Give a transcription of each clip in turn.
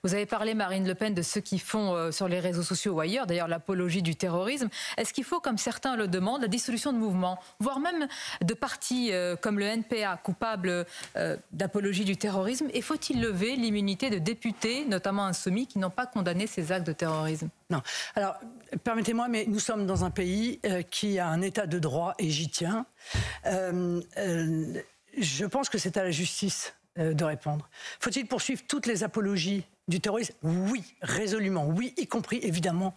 Vous avez parlé, Marine Le Pen, de ceux qui font sur les réseaux sociaux ou ailleurs, d'ailleurs l'apologie du terrorisme. Est-ce qu'il faut, comme certains le demandent, la dissolution de mouvements, voire même de partis comme le NPA, coupables d'apologie du terrorisme? Et faut-il lever l'immunité de députés, notamment insoumis, qui n'ont pas condamné ces actes de terrorisme? Non. Alors, permettez-moi, mais nous sommes dans un pays qui a un état de droit et j'y tiens. Je pense que c'est à la justice de répondre. Faut-il poursuivre toutes les apologies du terrorisme? Oui, résolument, oui, y compris évidemment,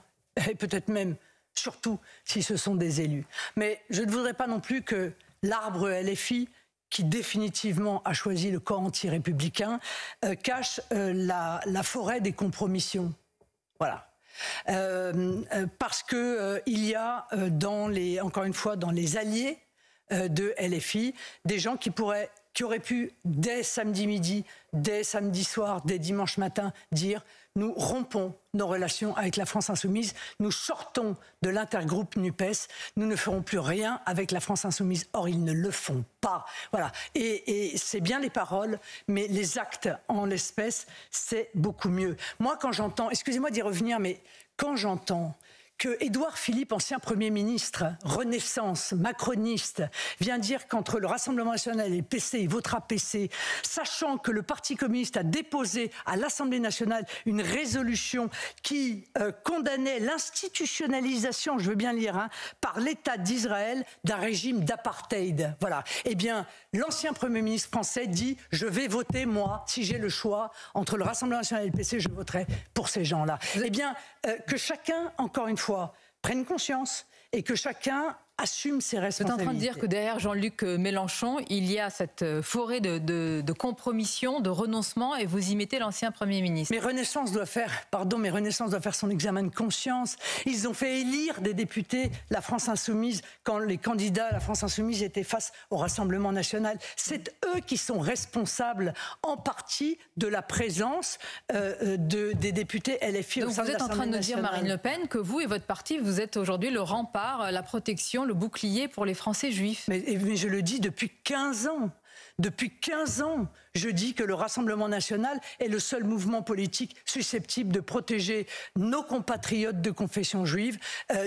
et peut-être même, surtout, si ce sont des élus. Mais je ne voudrais pas non plus que l'arbre LFI, qui définitivement a choisi le camp anti-républicain, cache la forêt des compromissions. Voilà. Parce que il y a encore une fois dans les alliés de LFI des gens qui auraient pu dès samedi midi, dès samedi soir, dès dimanche matin dire nous rompons nos relations avec la France insoumise, nous sortons de l'intergroupe NUPES, nous ne ferons plus rien avec la France insoumise. Or ils ne le font pas. Voilà. Et c'est bien les paroles, mais les actes en l'espèce, c'est beaucoup mieux. Moi quand j'entends, excusez-moi d'y revenir, mais quand j'entends que Édouard Philippe, ancien Premier ministre, Renaissance, macroniste, vient dire qu'entre le Rassemblement national et le PC, il votera PC, sachant que le Parti communiste a déposé à l'Assemblée nationale une résolution qui condamnait l'institutionnalisation, je veux bien lire, par l'État d'Israël d'un régime d'apartheid. Voilà. Eh bien, l'ancien Premier ministre français dit « Je vais voter, moi, si j'ai le choix, entre le Rassemblement national et le PC, je voterai pour ces gens-là. » Eh bien, que chacun, encore une fois, prenne conscience et que chacun assume ses responsabilités. Vous êtes en train de dire que derrière Jean-Luc Mélenchon, il y a cette forêt de compromission, de renoncement, et vous y mettez l'ancien Premier ministre. Mais Renaissance doit faire son examen de conscience. Ils ont fait élire des députés la France Insoumise quand les candidats à la France Insoumise étaient face au Rassemblement national. C'est eux qui sont responsables en partie de la présence des députés LFI Donc au sein de l'Assemblée nationale. vous êtes en train de nous dire, Marine Le Pen, que vous et votre parti, vous êtes aujourd'hui le rempart, la protection, le bouclier pour les Français juifs. Mais je le dis depuis 15 ans. Depuis 15 ans, je dis que le Rassemblement national est le seul mouvement politique susceptible de protéger nos compatriotes de confession juive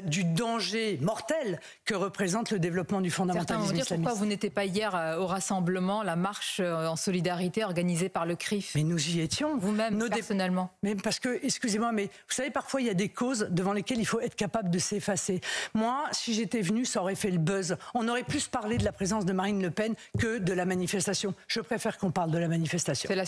du danger mortel que représente le développement du fondamentalisme islamiste. Certains vont dire pourquoi vous n'étiez pas hier au rassemblement, la marche en solidarité organisée par le CRIF. Mais nous y étions. Vous-même, personnellement. Mais parce que, excusez-moi, mais vous savez, parfois il y a des causes devant lesquelles il faut être capable de s'effacer. Moi, si j'étais venu, ça aurait fait le buzz. On aurait plus parlé de la présence de Marine Le Pen que de la manifestation. Je préfère qu'on parle de la manifestation.